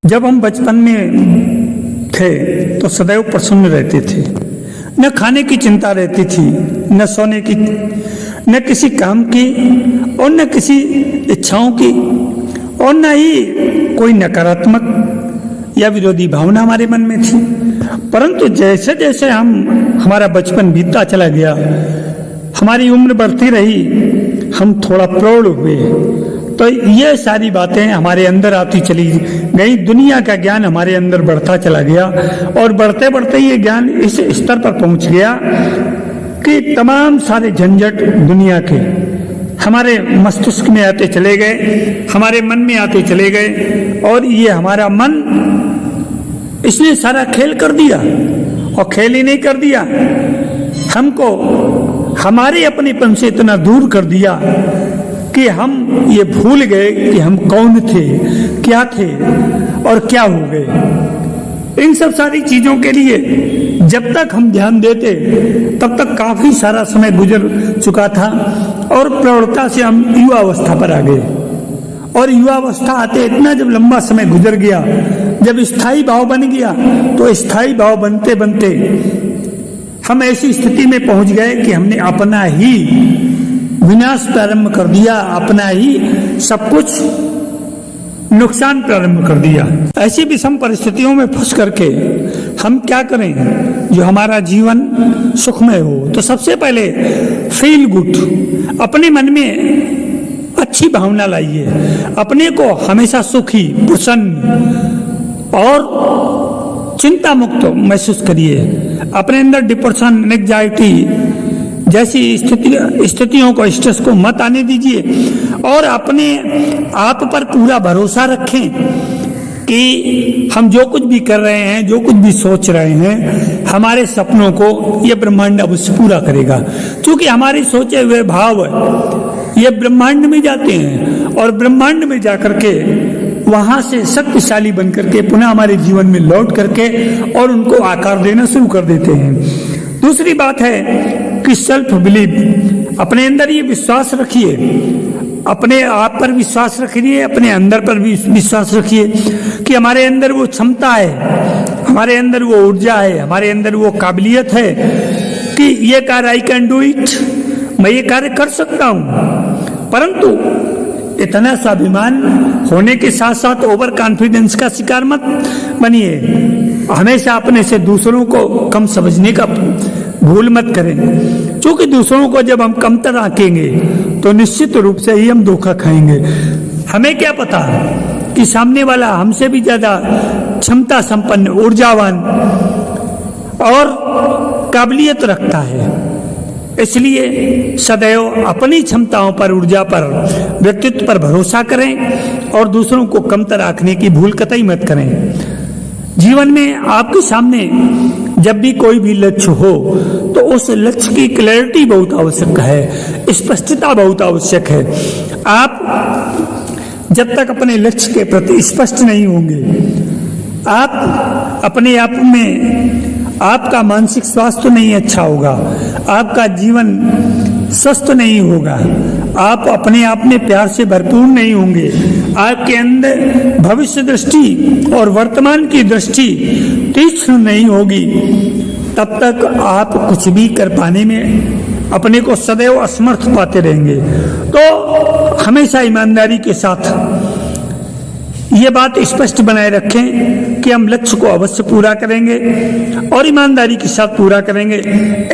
जब हम बचपन में थे तो सदैव प्रसन्न रहते थे। न खाने की चिंता रहती थी, न सोने की, न किसी काम की और न किसी इच्छाओं की, और न ही कोई नकारात्मक या विरोधी भावना हमारे मन में थी। परंतु जैसे जैसे हमारा बचपन बीतता चला गया, हमारी उम्र बढ़ती रही, हम थोड़ा प्रौढ़ हुए, तो ये सारी बातें हमारे अंदर आती चली गई। दुनिया का ज्ञान हमारे अंदर बढ़ता चला गया और बढ़ते बढ़ते ये ज्ञान इस स्तर पर पहुंच गया कि तमाम सारे झंझट दुनिया के हमारे मस्तिष्क में आते चले गए, हमारे मन में आते चले गए, और ये हमारा मन इसने सारा खेल कर दिया। और खेल ही नहीं कर दिया, हमको हमारे अपनेपन से इतना दूर कर दिया कि हम ये भूल गए कि हम कौन थे, क्या थे और क्या हो गए। इन सब सारी चीजों के लिए जब तक हम ध्यान देते तब तक काफी सारा समय गुजर चुका था और प्रौढ़ता से हम युवावस्था पर आ गए। और युवावस्था आते इतना जब लंबा समय गुजर गया, जब स्थायी भाव बन गया, तो स्थायी भाव बनते बनते हम ऐसी स्थिति में पहुंच गए कि हमने अपना ही विनाश प्रारंभ कर दिया, अपना ही सब कुछ नुकसान प्रारंभ कर दिया। ऐसी विषम परिस्थितियों में फंस करके हम क्या करें जो हमारा जीवन सुखमय हो? तो सबसे पहले फील गुड, अपने मन में अच्छी भावना लाइए, अपने को हमेशा सुखी, प्रसन्न और चिंता मुक्त महसूस करिए। अपने अंदर डिप्रेशन, एंग्जाइटी जैसी स्थितियों को, स्ट्रेस को मत आने दीजिए और अपने आप पर पूरा भरोसा रखें कि हम जो कुछ भी कर रहे हैं, जो कुछ भी सोच रहे हैं, हमारे सपनों को ये ब्रह्मांड अवश्य पूरा करेगा। क्योंकि हमारे सोचे हुए भाव ये ब्रह्मांड में जाते हैं और ब्रह्मांड में जाकर के वहां से शक्तिशाली बन करके पुनः हमारे जीवन में लौट करके और उनको आकार देना शुरू कर देते हैं। दूसरी बात है कि सेल्फ बिलीव, अपने अंदर ये विश्वास रखिए, अपने आप पर विश्वास रखिए, अपने अंदर पर भी विश्वास रखिए कि हमारे अंदर वो क्षमता है, हमारे अंदर वो ऊर्जा है, हमारे अंदर वो काबिलियत है कि ये कार्य आई कैन डू इट, मैं ये कार्य कर सकता हूं। परंतु इतना स्वाभिमान होने के साथ साथ ओवर कॉन्फिडेंस का शिकार मत बनिए। हमेशा अपने से दूसरों को कम समझने का भूल मत करें, क्योंकि दूसरों को जब हम कमतर आंकेंगे तो निश्चित रूप से ही हम धोखा खाएंगे। हमें क्या पता कि सामने वाला हमसे भी ज्यादा क्षमता संपन्न, ऊर्जावान और काबिलियत रखता है। इसलिए सदैव अपनी क्षमताओं पर, ऊर्जा पर, व्यक्तित्व पर भरोसा करें और दूसरों को कमतर आंकने की भूल कतई मत करें। जीवन में आपके सामने जब भी कोई भी लक्ष्य हो तो उस लक्ष्य की क्लैरिटी बहुत आवश्यक है, स्पष्टता बहुत आवश्यक है। आप जब तक अपने लक्ष्य के प्रति स्पष्ट नहीं होंगे, आप अपने आप में, आपका मानसिक स्वास्थ्य नहीं अच्छा होगा, आपका जीवन स्वस्थ नहीं होगा, आप अपने आप में प्यार से भरपूर नहीं होंगे, आपके अंदर भविष्य दृष्टि और वर्तमान की दृष्टि तीक्ष्ण नहीं होगी, तब तक आप कुछ भी कर पाने में अपने को सदैव असमर्थ पाते रहेंगे। तो हमेशा ईमानदारी के साथ ये बात स्पष्ट बनाए रखें कि हम लक्ष्य को अवश्य पूरा करेंगे और ईमानदारी के साथ पूरा करेंगे।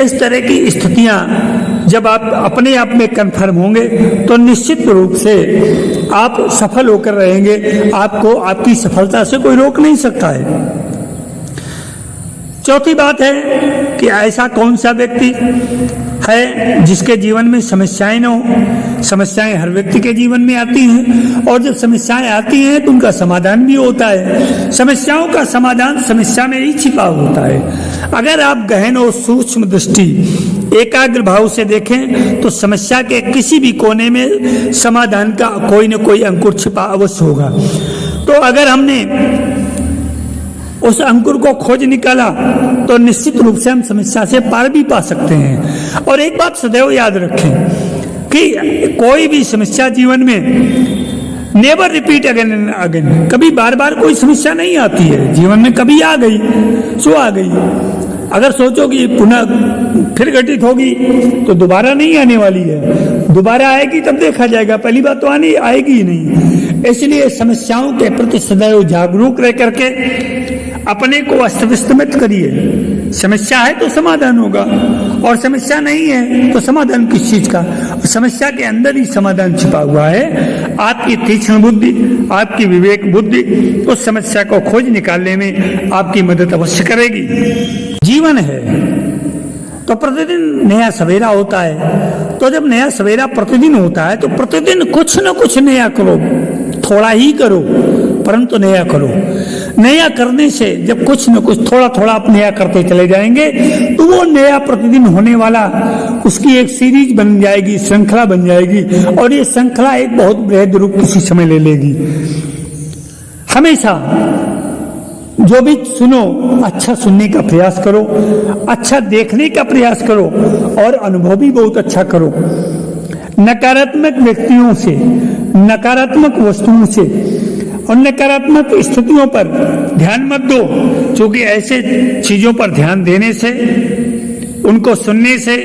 इस तरह की स्थितियां जब आप अपने आप में कन्फर्म होंगे तो निश्चित रूप से आप सफल होकर रहेंगे। आपको आपकी सफलता से कोई रोक नहीं सकता है। चौथी बात है कि ऐसा कौन सा व्यक्ति है जिसके जीवन में समस्याएं न हो। समस्याएं हर व्यक्ति के जीवन में आती हैं और जब समस्याएं आती हैं तो उनका समाधान भी होता है। समस्याओं का समाधान समस्या में ही छिपा होता है। अगर आप गहन और सूक्ष्म दृष्टि, एकाग्र भाव से देखें तो समस्या के किसी भी कोने में समाधान का कोई न कोई अंकुर छिपा अवश्य होगा। तो अगर हमने उस अंकुर को खोज निकाला तो निश्चित रूप से हम समस्या से पार भी पा सकते हैं। और एक बात सदैव याद रखें कि कोई भी समस्या जीवन में never repeat again and again. कभी बार बार कोई समस्या नहीं आती है जीवन में, कभी आ गई सो आ गई। अगर सोचो कि पुनः फिर घटित होगी तो दोबारा नहीं आने वाली है, दोबारा आएगी तब देखा जाएगा, पहली बात तो आनी आएगी ही नहीं। इसलिए समस्याओं के प्रति सदैव जागरूक रह करके अपने को अस्त व्यस्त मत करिए। समस्या है तो समाधान होगा, और समस्या नहीं है तो समाधान किस चीज का? समस्या के अंदर ही समाधान छिपा हुआ है। आपकी तीक्ष्ण बुद्धि, आपकी विवेक बुद्धि उस समस्या को खोज निकालने में आपकी मदद अवश्य करेगी। जीवन है तो प्रतिदिन नया सवेरा होता है, तो जब नया सवेरा प्रतिदिन होता है तो प्रतिदिन कुछ न कुछ नया करो, थोड़ा ही करो परंतु नया करो। नया करने से जब कुछ न कुछ थोड़ा थोड़ा आप नया करते चले जाएंगे तो वो नया प्रतिदिन होने वाला उसकी एक सीरीज बन जाएगी, श्रृंखला बन जाएगी, और ये श्रृंखला एक बहुत बृहद रूप किसी समय ले लेगी। हमेशा जो भी सुनो अच्छा सुनने का प्रयास करो, अच्छा देखने का प्रयास करो, और अनुभव भी बहुत अच्छा करो। नकारात्मक व्यक्तियों से, नकारात्मक वस्तुओं से और नकारात्मक स्थितियों पर ध्यान मत दो, क्योंकि ऐसे चीजों पर ध्यान देने से, उनको सुनने से,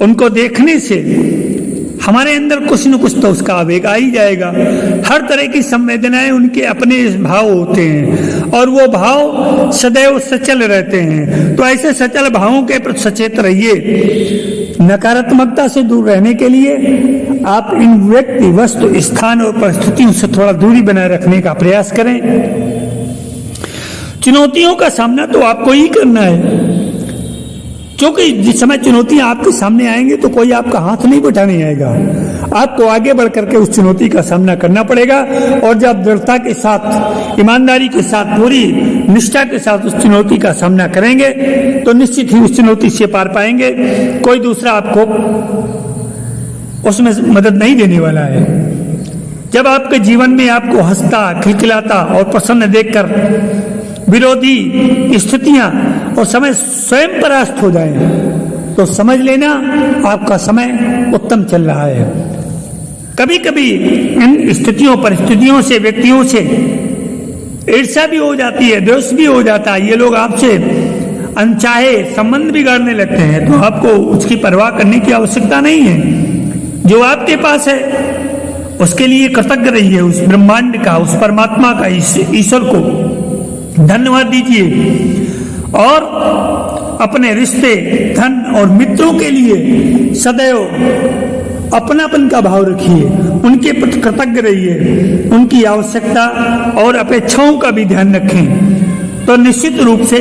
उनको देखने से हमारे अंदर कुछ न कुछ तो उसका आवेग आ ही जाएगा। हर तरह की संवेदनाएं उनके अपने भाव होते हैं और वो भाव सदैव सचल रहते हैं। तो ऐसे सचल भावों के प्रति सचेत रहिए। नकारात्मकता से दूर रहने के लिए आप इन व्यक्ति, वस्तु, स्थान और परिस्थितियों से थोड़ा दूरी बनाए रखने का प्रयास करें। चुनौतियों का सामना तो आपको ही करना है, क्योंकि जिस समय चुनौतियां आपके सामने आएंगी तो कोई आपका हाथ नहीं बैठाने आएगा। आपको आगे बढ़ करके उस चुनौती का सामना करना पड़ेगा, और जब दृढ़ता के साथ, ईमानदारी के साथ, पूरी निष्ठा के साथ उस चुनौती का सामना करेंगे तो निश्चित ही उस चुनौती से पार पाएंगे। कोई दूसरा आपको उसमें मदद नहीं देने वाला है। जब आपके जीवन में आपको हंसता, खिलखिलाता और प्रसन्न देखकर विरोधी स्थितियां और समय स्वयं परास्त हो जाए तो समझ लेना आपका समय उत्तम चल रहा है। कभी कभी इन स्थितियों, परिस्थितियों से, व्यक्तियों से ईर्ष्या भी हो जाती है, द्वेष भी हो जाता है। ये लोग आपसे अनचाहे संबंध बिगाड़ने लगते हैं, तो आपको उसकी परवाह करने की आवश्यकता नहीं है। जो आपके पास है उसके लिए कृतज्ञ रहिए, उस ब्रह्मांड का, उस परमात्मा का, ईश्वर को धन्यवाद दीजिए, और अपने रिश्ते, धन और मित्रों के लिए सदैव अपनापन का भाव रखिए, उनके प्रति कृतज्ञ रहिए, उनकी आवश्यकता और अपेक्षाओं का भी ध्यान रखें, तो निश्चित रूप से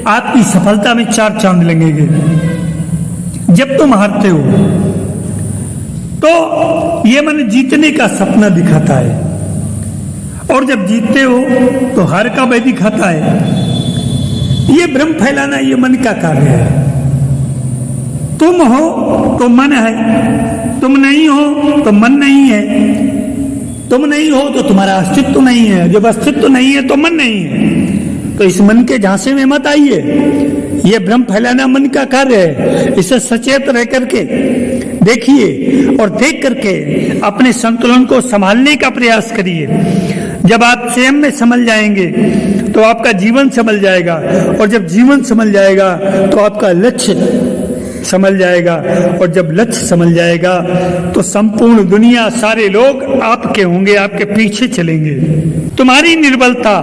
आपकी सफलता में 4 चांद लगेंगे। जब तुम हारते हो तो ये मन जीतने का सपना दिखाता है, और जब जीतते हो तो हार का भय दिखाता है। ये भ्रम फैलाना ये मन का कार्य है। तुम हो तो मन है, तुम नहीं हो तो मन नहीं है, तुम नहीं हो तो तुम्हारा अस्तित्व नहीं है, जब अस्तित्व नहीं है तो मन नहीं है। तो इस मन के झांसे में मत आइए, ये भ्रम फैलाना मन का कार्य है। इसे सचेत रह करके देखिए और देख करके अपने संतुलन को संभालने का प्रयास करिए। जब आप स्वयं में संभल जाएंगे तो आपका जीवन संभल जाएगा, और जब जीवन संभल जाएगा तो आपका लक्ष्य संभल जाएगा, और जब लक्ष्य संभल जाएगा तो संपूर्ण दुनिया, सारे लोग आपके होंगे, आपके पीछे चलेंगे। तुम्हारी निर्बलता,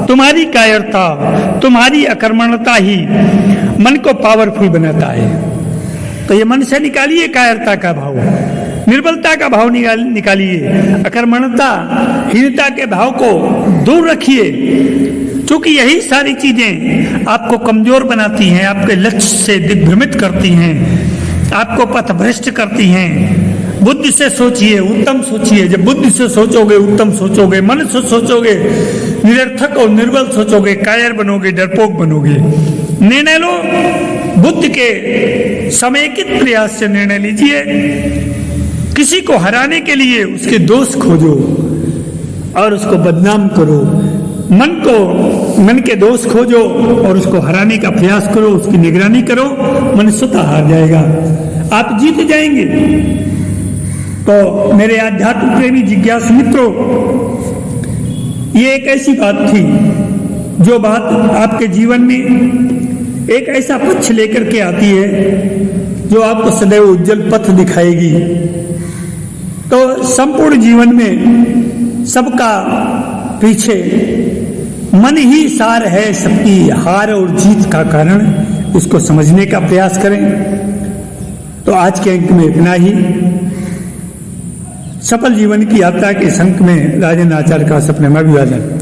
तुम्हारी कायरता, तुम्हारी अकर्मण्यता ही मन को पावरफुल बनाता है। तो ये मन से निकालिए कायरता का भाव, निर्बलता का भाव निकालिए, अकर्मण्यता, हीनता के भाव को दूर रखिए, क्योंकि यही सारी चीजें आपको कमजोर बनाती हैं, आपके लक्ष्य से दिग्भ्रमित करती हैं, आपको पथभ्रष्ट करती हैं। बुद्धि से सोचिए, उत्तम सोचिए। जब बुद्धि से सोचोगे, उत्तम सोचोगे, मन से सोचोगे, निरर्थक और निर्बल सोचोगे, कायर बनोगे, डरपोक बनोगे। निर्णय लो, बुद्धि के समेकित प्रयास से निर्णय लीजिए। किसी को हराने के लिए उसके दोष खोजो और उसको बदनाम करो। मन के दोष खोजो और उसको हराने का प्रयास करो, उसकी निगरानी करो, मन स्वतः हार जाएगा, आप जीत जाएंगे। तो मेरे आध्यात्म प्रेमी जिज्ञासु मित्रों, ये एक ऐसी बात थी जो बात आपके जीवन में एक ऐसा पक्ष लेकर के आती है जो आपको सदैव उज्जवल पथ दिखाएगी। तो संपूर्ण जीवन में सबका पीछे मन ही सार है, सबकी हार और जीत का कारण, इसको समझने का प्रयास करें। तो आज के अंक में इतना ही। सफल जीवन की यात्रा के अंक में राजेंद्र आचार्य का सपने में अभिवादन।